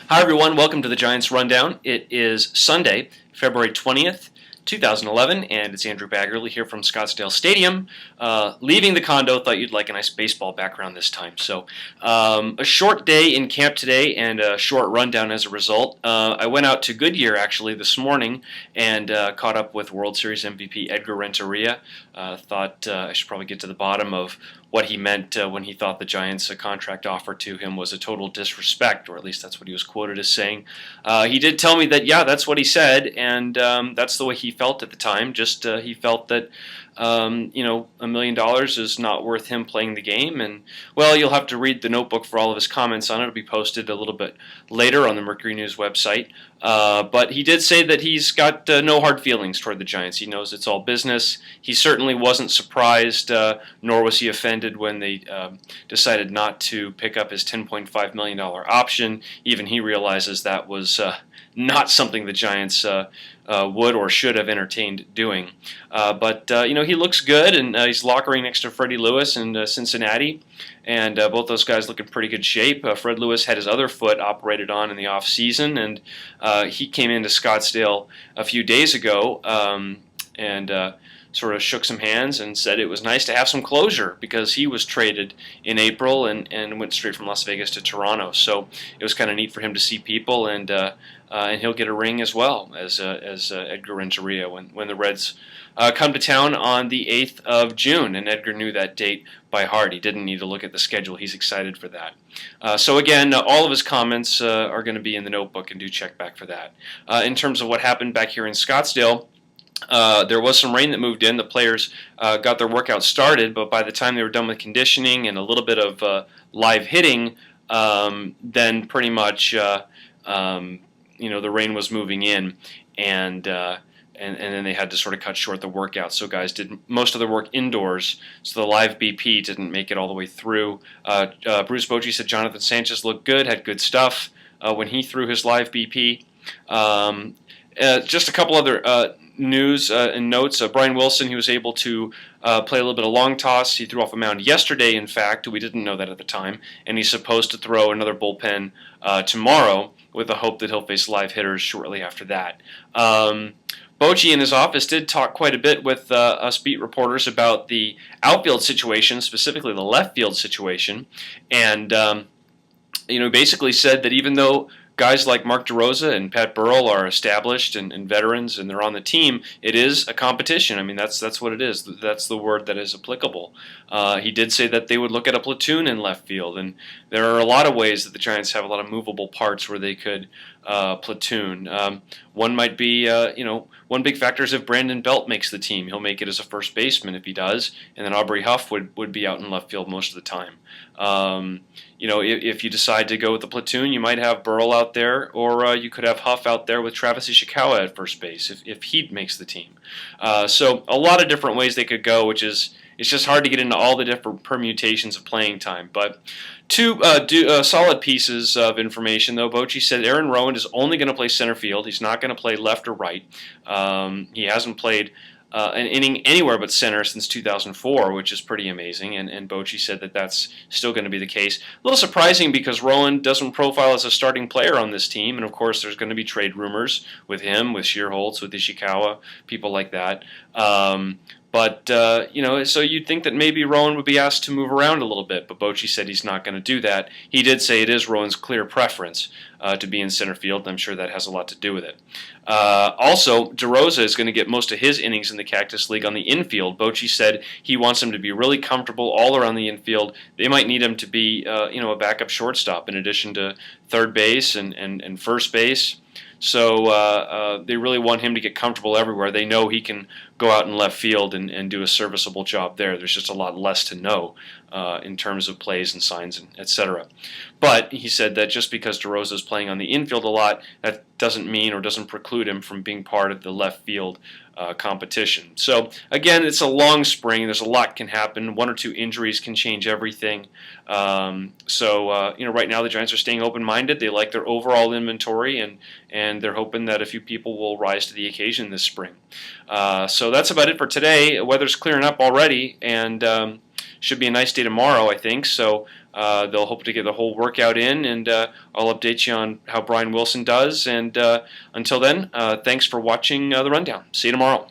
Hi, everyone. Welcome to the Giants Rundown. It is Sunday, February 20th, 2011, and it's Andrew Baggerly here from Scottsdale Stadium. Leaving the condo, thought you'd like a nice baseball background this time. So, a short day in camp today and a short rundown as a result. I went out to Goodyear, actually, this morning and caught up with World Series MVP Edgar Renteria. Thought I should probably get to the bottom of what he meant when he thought the Giants' contract offer to him was a total disrespect, or at least that's what he was quoted as saying. He did tell me that, yeah, that's what he said, and that's the way he felt at the time. Just he felt that, $1 million is not worth him playing the game. And, well, you'll have to read the notebook for all of his comments on it. It'll be posted a little bit later on the Mercury News website. But he did say that he's got no hard feelings toward the Giants. He knows it's all business. He certainly wasn't surprised, nor was he offended when they decided not to pick up his $10.5 million option. Even he realizes that was not something the Giants would or should have entertained doing. But he looks good, and he's lockering next to Freddie Lewis in Cincinnati. And both those guys look in pretty good shape. Fred Lewis had his other foot operated on in the offseason, and he came into Scottsdale a few days ago and sort of shook some hands and said it was nice to have some closure because he was traded in April and went straight from Las Vegas to Toronto. So it was kind of neat for him to see people, and he'll get a ring as well as Edgar Renteria when the Reds come to town on the 8th of June, and Edgar knew that date by heart. He didn't need to look at the schedule. He's excited for that. So again, all of his comments are going to be in the notebook, and do check back for that. In terms of what happened back here in Scottsdale, there was some rain that moved in. The players got their workout started, but by the time they were done with conditioning and a little bit of live hitting, then pretty much the rain was moving in, and then they had to sort of cut short the workout. So guys did most of their work indoors, so the live BP didn't make it all the way through. Bruce Bochy said Jonathan Sanchez looked good, had good stuff when he threw his live BP. Just a couple other news and notes. Brian Wilson, he was able to play a little bit of long toss. He threw off a mound yesterday, in fact. We didn't know that at the time. And he's supposed to throw another bullpen tomorrow with the hope that he'll face live hitters shortly after that. Bochy in his office did talk quite a bit with us beat reporters about the outfield situation, specifically the left field situation. And, basically said that even though guys like Mark DeRosa and Pat Burrell are established and veterans, and they're on the team, it is a competition. I mean, that's what it is. That's the word that is applicable. He did say that they would look at a platoon in left field, and there are a lot of ways that the Giants have a lot of movable parts where they could platoon. One might be, one big factor is if Brandon Belt makes the team. He'll make it as a first baseman if he does, and then Aubrey Huff would be out in left field most of the time. If you decide to go with the platoon, you might have Burrell out there, or you could have Huff out there with Travis Ishikawa at first base if he makes the team. So a lot of different ways they could go, it's just hard to get into all the different permutations of playing time. But two solid pieces of information, though. Bochy said Aaron Rowan is only going to play center field. He's not going to play left or right. He hasn't played an inning anywhere but center since 2004, which is pretty amazing, and Bochy said that that's still going to be the case. A little surprising because Rowan doesn't profile as a starting player on this team, and of course there's going to be trade rumors with him, with Shearholtz, with Ishikawa, people like that. So you'd think that maybe Rowan would be asked to move around a little bit, but Bochy said he's not going to do that. He did say it is Rowan's clear preference to be in center field, and I'm sure that has a lot to do with it. Also, DeRosa is going to get most of his innings in the Cactus League on the infield. Bochy said he wants him to be really comfortable all around the infield. They might need him to be a backup shortstop in addition to third base and first base. So they really want him to get comfortable everywhere. They know he can go out in left field and do a serviceable job there. There's just a lot less to know in terms of plays and signs, and etc. But he said that just because DeRosa is playing on the infield a lot, that doesn't mean or doesn't preclude him from being part of the left field competition. So again, it's a long spring. There's a lot can happen. One or two injuries can change everything. Right now the Giants are staying open-minded. They like their overall inventory, and they're hoping that a few people will rise to the occasion this spring. So that's about it for today. Weather's clearing up already, and should be a nice day tomorrow, I think. So They'll hope to get the whole workout in, and I'll update you on how Brian Wilson does. And until then, thanks for watching the Rundown. See you tomorrow.